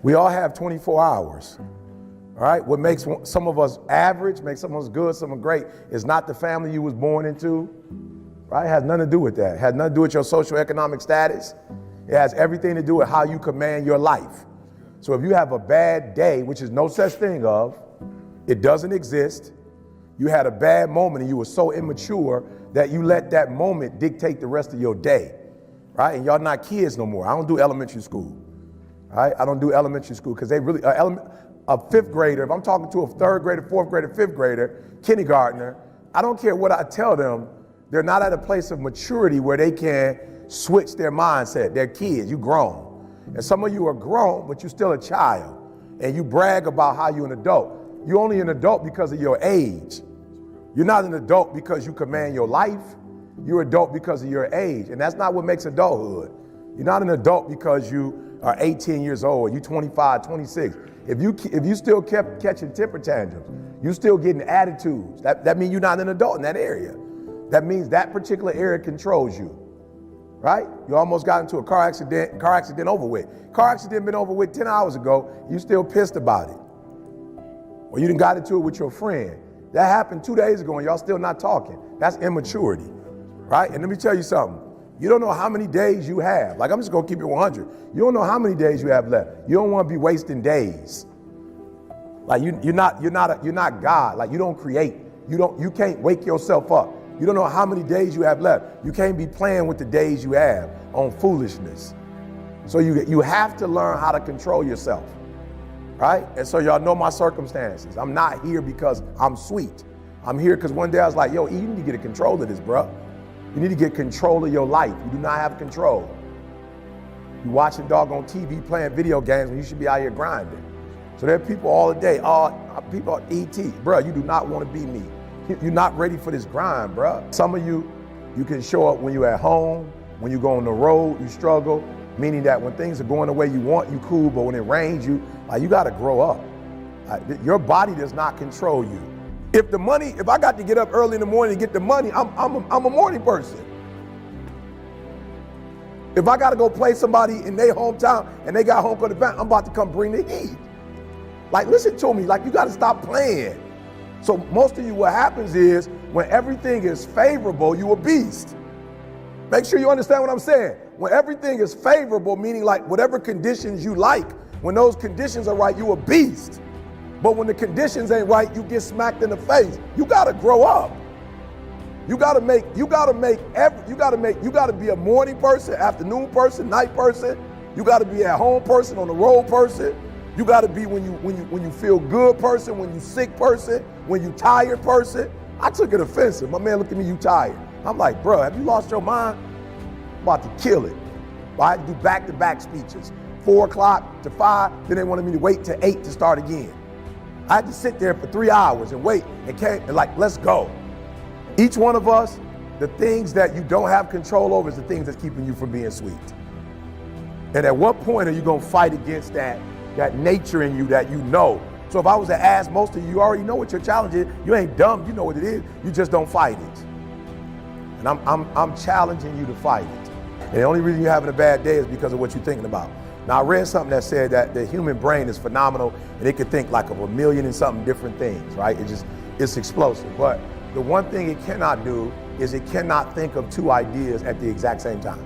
We all have 24 hours. All right, what makes some of us average, makes some of us good, some of us great, is not the family you was born into, right? It has nothing to do with that. It has nothing to do with your socioeconomic status. It has everything to do with how you command your life. So if you have a bad day, which is no such thing of, it doesn't exist, you had a bad moment and you were so immature that you let that moment dictate the rest of your day, right? And y'all not kids no more. I don't do elementary school, right? I don't do elementary school because they really, a fifth grader, if I'm talking to a third grader, fourth grader, fifth grader, kindergartner, I don't care what I tell them, they're not at a place of maturity where they can switch their mindset. They're kids, you grown. And some of you are grown, but you're still a child. And you brag about how you're an adult. You're only an adult because of your age. You're not an adult because you command your life. You're an adult because of your age. And that's not what makes adulthood. You're not an adult because you are 18 years old, you're 25, 26. If you still kept catching temper tantrums, you still getting attitudes, that means you're not an adult in that area. That means that particular area controls you, right? You almost got into a car accident over with. Car accident been over with 10 hours ago, you still pissed about it. Or you done got into it with your friend. That happened 2 days ago and y'all still not talking. That's immaturity, right? And let me tell you something. You don't know how many days you have. Like, I'm just gonna keep it 100. You don't know how many days you have left. You don't want to be wasting days. Like you're not God. Like you don't create. You can't wake yourself up. You don't know how many days you have left. You can't be playing with the days you have on foolishness. So you have to learn how to control yourself, right? And so y'all know my circumstances. I'm not here because I'm sweet. I'm here because one day I was like, yo, you need to get a control of this, bro. You need to get control of your life. You do not have control. You watching doggone TV playing video games when you should be out here grinding. So there are people all the day, people are ET. Bro, you do not want to be me. You're not ready for this grind, bro. Some of you can show up when you're at home, when you go on the road, you struggle, meaning that when things are going the way you want, you cool, but when it rains, you gotta grow up. Your body does not control you. If I got to get up early in the morning to get the money, I'm a morning person. If I got to go play somebody in their hometown and they got home court advantage, I'm about to come bring the heat. Like, listen to me, like you got to stop playing. So most of you, what happens is when everything is favorable, you a beast. Make sure you understand what I'm saying. When everything is favorable, meaning like whatever conditions you like, when those conditions are right, you a beast. But when the conditions ain't right, you get smacked in the face. You gotta grow up. You gotta be a morning person, afternoon person, night person. You gotta be at home person, on the road person. You gotta be when you feel good person, when you sick person, when you tired person. I took it offensive. My man looked at me, you tired. I'm like, bro, have you lost your mind? I'm about to kill it. I had to do back-to-back speeches. 4 o'clock to 5, then they wanted me to wait till 8 to start again. I had to sit there for 3 hours and wait and like, let's go. Each one of us, the things that you don't have control over is the things that's keeping you from being sweet. And at what point are you gonna fight against that nature in you that you know? So if I was to ask most of you, you already know what your challenge is. You ain't dumb, you know what it is. You just don't fight it. And I'm challenging you to fight it. And the only reason you're having a bad day is because of what you're thinking about. Now, I read something that said that the human brain is phenomenal and it can think like of 1,000,000 and something different things, right? It's explosive. But the one thing it cannot do is it cannot think of 2 ideas at the exact same time.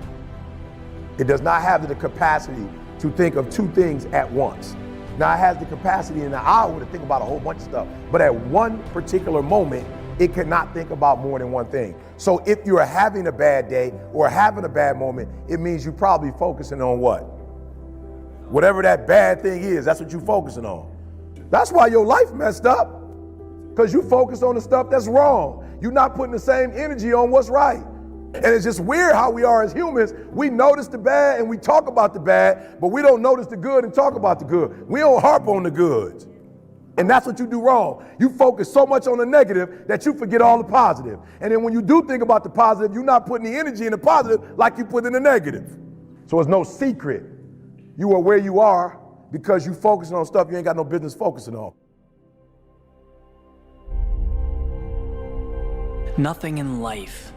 It does not have the capacity to think of 2 things at once. Now, it has the capacity in an hour to think about a whole bunch of stuff, but at one particular moment, it cannot think about more than one thing. So if you're having a bad day or having a bad moment, it means you're probably focusing on what? Whatever that bad thing is, that's what you're focusing on. That's why your life messed up, because you focus on the stuff that's wrong. You're not putting the same energy on what's right. And it's just weird how we are as humans. We notice the bad and we talk about the bad, but we don't notice the good and talk about the good. We don't harp on the good. And that's what you do wrong. You focus so much on the negative that you forget all the positive. And then when you do think about the positive, you're not putting the energy in the positive like you put in the negative. So it's no secret. You are where you are because you focusing on stuff you ain't got no business focusing on. Nothing in life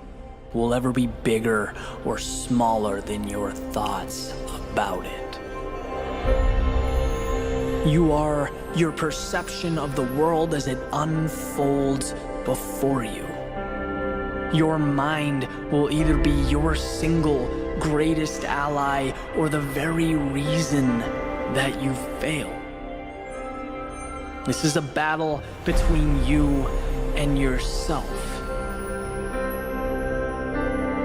will ever be bigger or smaller than your thoughts about it. You are your perception of the world as it unfolds before you. Your mind will either be your single greatest ally or the very reason that you fail. This is a battle between you and yourself.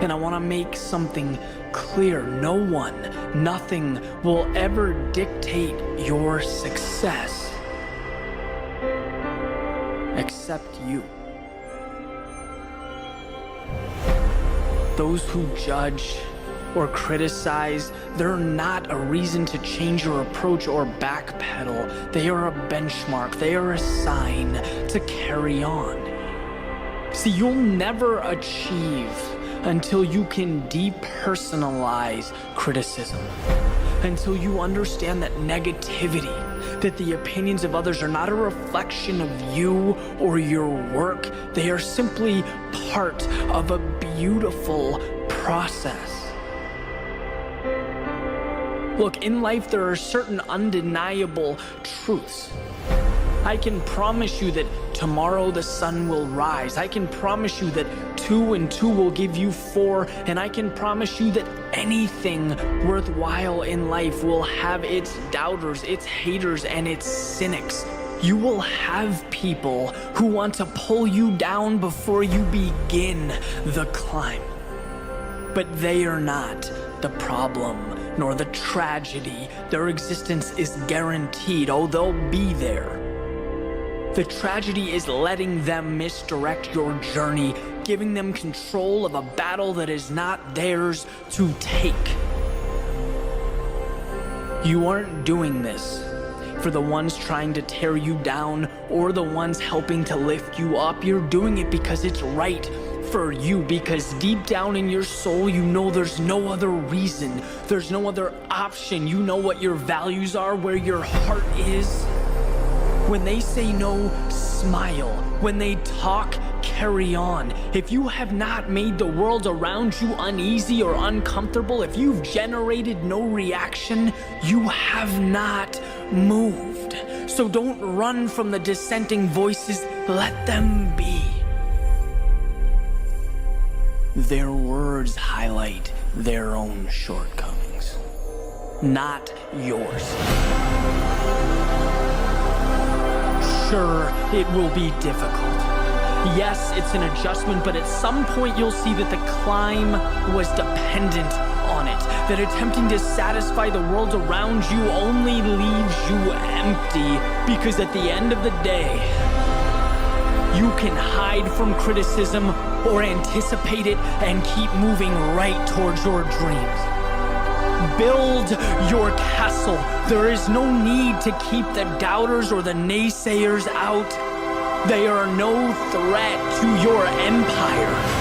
And I want to make something clear. No one, nothing will ever dictate your success except you. Those who judge or criticize, they're not a reason to change your approach or backpedal. They are a benchmark. They are a sign to carry on. See, you'll never achieve until you can depersonalize criticism, until you understand that negativity, that the opinions of others are not a reflection of you or your work. They are simply part of a beautiful process. Look, in life there are certain undeniable truths. I can promise you that tomorrow the sun will rise. I can promise you that 2 and 2 will give you 4. And I can promise you that anything worthwhile in life will have its doubters, its haters, and its cynics. You will have people who want to pull you down before you begin the climb. But they are not the problem nor the tragedy. Their existence is guaranteed. Oh, they'll be there. The tragedy is letting them misdirect your journey, giving them control of a battle that is not theirs to take. You aren't doing this for the ones trying to tear you down or the ones helping to lift you up. You're doing it because it's right for you, because deep down in your soul, you know there's no other reason. There's no other option. You know what your values are, where your heart is. When they say no, smile. When they talk, carry on. If you have not made the world around you uneasy or uncomfortable, if you've generated no reaction, you have not moved. So don't run from the dissenting voices. Let them be. Their words highlight their own shortcomings, not yours. Sure, it will be difficult. Yes, it's an adjustment, but at some point you'll see that the climb was dependent on it. That attempting to satisfy the world around you only leaves you empty, because at the end of the day, you can hide from criticism or anticipate it and keep moving right towards your dreams. Build your castle. There is no need to keep the doubters or the naysayers out. They are no threat to your empire.